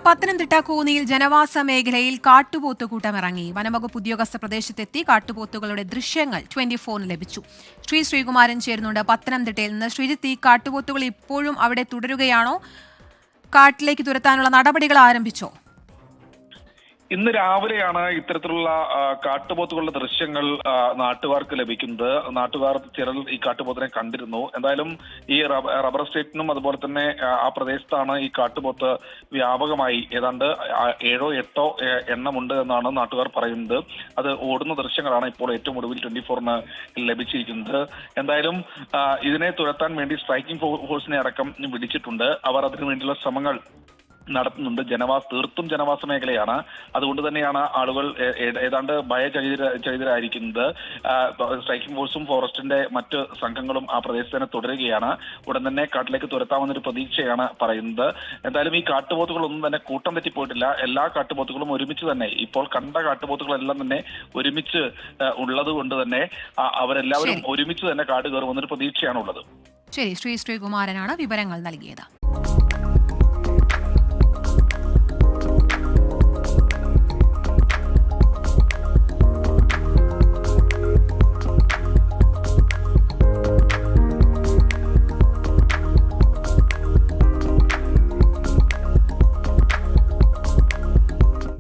പത്തനംതിട്ട കൂന്നിയിൽ ജനവാസ മേഖലയിൽ കാട്ടുപോത്ത് കൂട്ടമിറങ്ങി. വനംവകുപ്പ് ഉദ്യോഗസ്ഥ പ്രദേശത്തെത്തി കാട്ടുപോത്തുകളുടെ ദൃശ്യങ്ങൾ 24 ലഭിച്ചു. ശ്രീകുമാരൻ ചേരുന്നുണ്ട് പത്തനംതിട്ടയിൽ നിന്ന്. ശ്രീജിത്ത്, ഈ കാട്ടുപോത്തുകൾ ഇപ്പോഴും അവിടെ തുടരുകയാണോ? കാട്ടിലേക്ക് തുരത്താനുള്ള നടപടികൾ ആരംഭിച്ചോ? ഇന്ന് രാവിലെയാണ് ഇത്തരത്തിലുള്ള കാട്ടുപോത്തുകളുടെ ദൃശ്യങ്ങൾ നാട്ടുകാർക്ക് ലഭിക്കുന്നത്. നാട്ടുകാർ ചിലർ ഈ കാട്ടുപോത്തിനെ കണ്ടിരുന്നു. എന്തായാലും ഈ റബ്ബർ എസ്റ്റേറ്റിനും അതുപോലെ തന്നെ ആ പ്രദേശത്താണ് ഈ കാട്ടുപോത്ത് വ്യാപകമായി ഏതാണ്ട് 7-8 എണ്ണമുണ്ട് എന്നാണ് നാട്ടുകാർ പറയുന്നത്. അത് ഓടുന്ന ദൃശ്യങ്ങളാണ് ഇപ്പോൾ ഏറ്റവും ഒടുവിൽ 24-ന് ലഭിച്ചിരിക്കുന്നത്. എന്തായാലും ഇതിനെ തുരത്താൻ വേണ്ടി സ്ട്രൈക്കിംഗ് ഫോഴ്സിനെ അടക്കം വിളിച്ചിട്ടുണ്ട്. അവർ അതിനു വേണ്ടിയുള്ള ശ്രമങ്ങൾ നടത്തുന്നുണ്ട്. തീർത്തും ജനവാസ മേഖലയാണ്. അതുകൊണ്ട് തന്നെയാണ് ആളുകൾ ഏതാണ്ട് ഭയചകിതരായിരിക്കുന്നത്. സ്ട്രൈക്കിംഗ് ഫോഴ്സും ഫോറസ്റ്റിന്റെ മറ്റ് സംഘങ്ങളും ആ പ്രദേശത്ത് തന്നെ തുടരുകയാണ്. ഉടൻ തന്നെ കാട്ടിലേക്ക് തുരത്താമെന്നൊരു പ്രതീക്ഷയാണ് പറയുന്നത്. എന്തായാലും ഈ കാട്ടുപോത്തുകളൊന്നും തന്നെ കൂട്ടം തെറ്റിപ്പോയിട്ടില്ല. എല്ലാ കാട്ടുപോത്തുകളും ഒരുമിച്ച് തന്നെ, ഇപ്പോൾ കണ്ട കാട്ടുപോത്തുകളെല്ലാം തന്നെ ഒരുമിച്ച് ഉള്ളത് കൊണ്ട് തന്നെ അവരെല്ലാവരും ഒരുമിച്ച് തന്നെ കാട് കയറുമെന്നൊരു പ്രതീക്ഷയാണുള്ളത്. ശരി, ശ്രീകുമാരനാണ് വിവരങ്ങൾ നൽകിയത്.